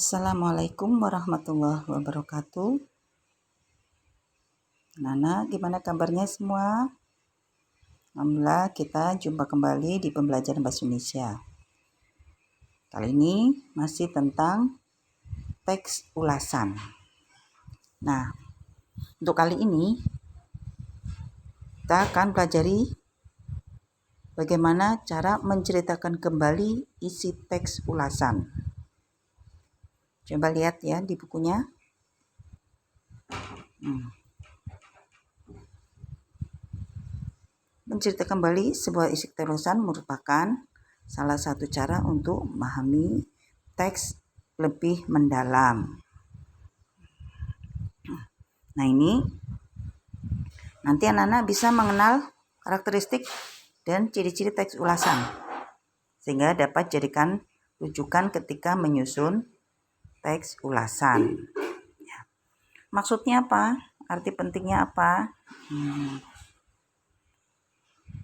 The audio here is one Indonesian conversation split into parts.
Assalamualaikum warahmatullahi wabarakatuh. Nana, gimana kabarnya semua? Alhamdulillah, kita jumpa kembali di pembelajaran bahasa Indonesia. Kali ini masih tentang teks ulasan. Nah, untuk kali ini kita akan pelajari bagaimana cara menceritakan kembali isi teks ulasan. Coba lihat ya di bukunya. Menceritakan kembali sebuah isi teks ulasan merupakan salah satu cara untuk memahami teks lebih mendalam. Nah, ini nanti anak-anak bisa mengenal karakteristik dan ciri-ciri teks ulasan sehingga dapat jadikan rujukan ketika menyusun teks ulasan. Maksudnya apa? Arti pentingnya apa?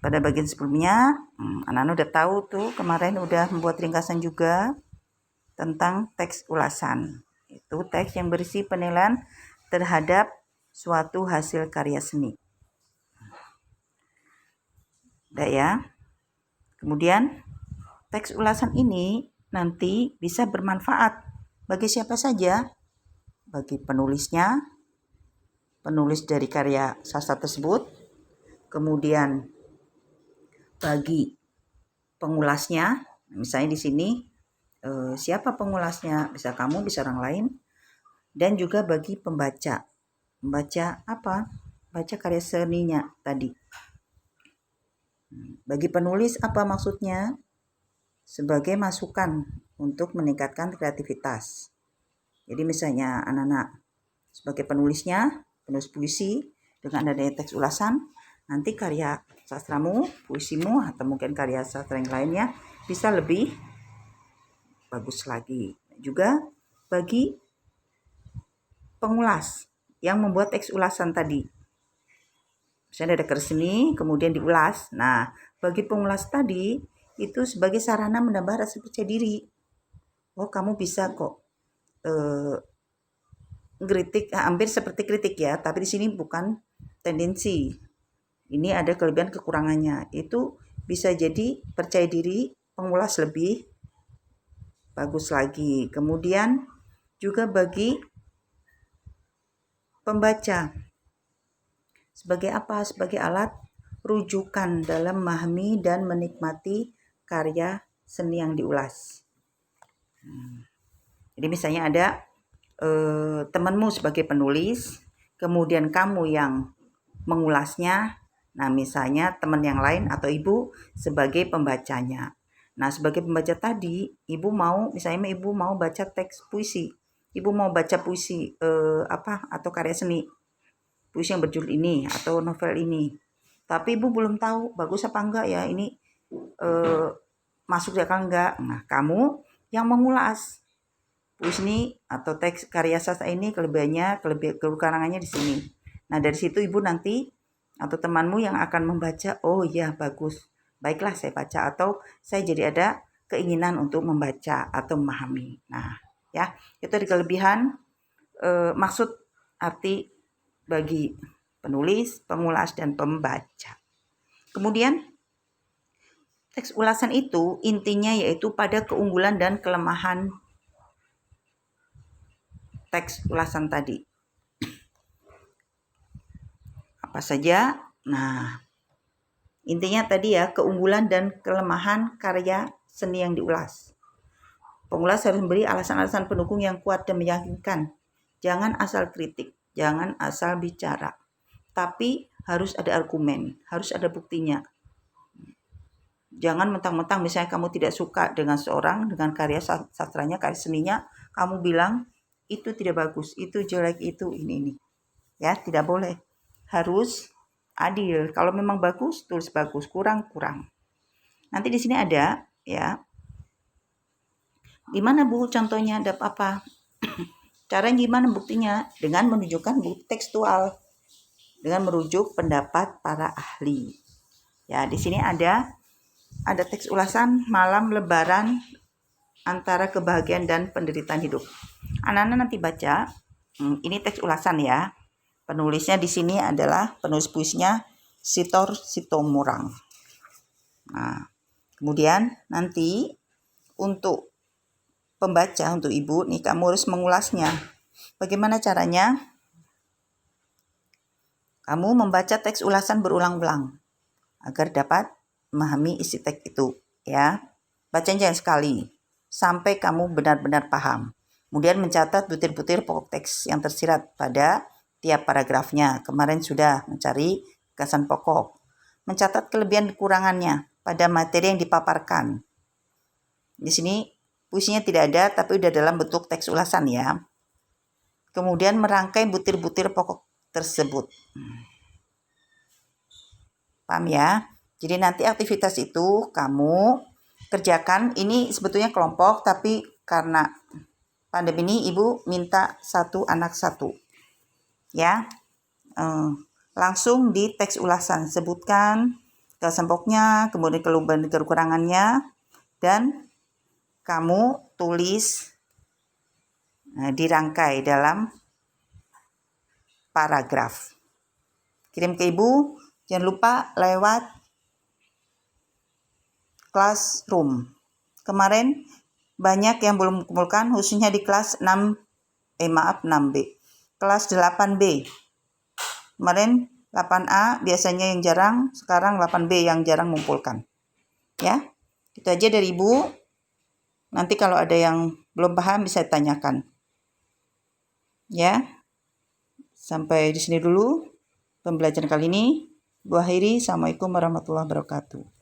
Pada bagian sebelumnya, anak-anak udah tahu tuh, kemarin udah membuat ringkasan juga tentang teks ulasan. Itu teks yang berisi penilaian terhadap suatu hasil karya seni. Udah ya. Kemudian teks ulasan ini nanti bisa bermanfaat bagi siapa saja. Bagi penulisnya, penulis dari karya sastra tersebut, kemudian bagi pengulasnya, misalnya di sini siapa pengulasnya, bisa kamu, bisa orang lain, dan juga bagi pembaca. Membaca apa? Baca karya seninya tadi. Bagi penulis apa maksudnya? Sebagai masukan untuk meningkatkan kreativitas. Jadi misalnya anak-anak sebagai penulisnya, penulis puisi, dengan adanya teks ulasan, nanti karya sastramu, puisimu, atau mungkin karya sastra yang lainnya bisa lebih bagus lagi. Juga bagi pengulas yang membuat teks ulasan tadi. Misalnya ada karya seni, kemudian diulas. Nah, bagi pengulas tadi, itu sebagai sarana menambah rasa percaya diri. Oh, kamu bisa kok kritik, hampir seperti kritik ya, tapi di sini bukan tendensi. Ini ada kelebihan kekurangannya. Itu bisa jadi percaya diri pengulas lebih bagus lagi. Kemudian juga bagi pembaca. Sebagai apa? Sebagai alat rujukan dalam memahami dan menikmati karya seni yang diulas. Jadi misalnya ada temanmu sebagai penulis, kemudian kamu yang mengulasnya. Nah, misalnya teman yang lain atau ibu sebagai pembacanya. Nah, sebagai pembaca tadi, ibu mau, misalnya ibu mau baca teks puisi. Ibu mau baca puisi atau karya seni. Puisi yang berjudul ini atau novel ini. Tapi ibu belum tahu bagus apa enggak ya, ini masuk di akal enggak. Nah, kamu yang mengulas puisi ini atau teks karya sastra ini, kelebihannya, kekurangannya di sini. Nah, dari situ ibu nanti atau temanmu yang akan membaca, oh iya bagus, baiklah saya baca, atau saya jadi ada keinginan untuk membaca atau memahami. Nah, ya, itu ada kelebihan, maksud, arti bagi penulis, pengulas, dan pembaca. Kemudian teks ulasan itu intinya yaitu pada keunggulan dan kelemahan teks ulasan tadi. Apa saja? Nah, intinya tadi ya, keunggulan dan kelemahan karya seni yang diulas. Pengulas harus memberi alasan-alasan pendukung yang kuat dan meyakinkan. Jangan asal kritik, jangan asal bicara. Tapi harus ada argumen, harus ada buktinya. Jangan mentang-mentang misalnya kamu tidak suka dengan seorang, dengan karya sastranya, karya seninya, kamu bilang itu tidak bagus, itu jelek, itu ini. Ya, tidak boleh. Harus adil. Kalau memang bagus, tulis bagus, kurang. Nanti di sini ada ya. Gimana Bu contohnya, ada apa? Caranya gimana buktinya? Dengan menunjukkan bukti tekstual. Dengan merujuk pendapat para ahli. Ya, di sini ada teks ulasan malam Lebaran antara kebahagiaan dan penderitaan hidup. Anak-anak nanti baca, ini teks ulasan ya. Penulisnya di sini adalah penulis puisinya Sitor Sitomorang. Nah, kemudian nanti untuk pembaca, untuk ibu nih, kamu harus mengulasnya. Bagaimana caranya? Kamu membaca teks ulasan berulang-ulang agar dapat memahami isi teks itu, ya. Bacanya jangan sekali sampai kamu benar-benar paham. Kemudian mencatat butir-butir pokok teks yang tersirat pada tiap paragrafnya. Kemarin sudah mencari gagasan pokok. Mencatat kelebihan kekurangannya pada materi yang dipaparkan. Di sini puisinya tidak ada, tapi udah dalam bentuk teks ulasan ya. Kemudian merangkai butir-butir pokok tersebut. Paham ya? Jadi nanti aktivitas itu kamu kerjakan. Ini sebetulnya kelompok, tapi karena pandemi ini ibu minta satu anak satu. Ya, langsung di teks ulasan sebutkan gagasan pokoknya, kemudian kelebihan kekurangannya, dan kamu tulis dirangkai dalam paragraf. Kirim ke ibu, jangan lupa lewat Classroom. Kemarin banyak yang belum kumpulkan, khususnya di kelas 6B. Kelas 8B. Kemarin 8A biasanya yang jarang, sekarang 8B yang jarang mengumpulkan. Ya, itu aja dari ibu. Nanti kalau ada yang belum paham bisa ditanyakan. Ya, sampai di sini dulu pembelajaran kali ini. Bu akhiri, Assalamualaikum warahmatullahi wabarakatuh.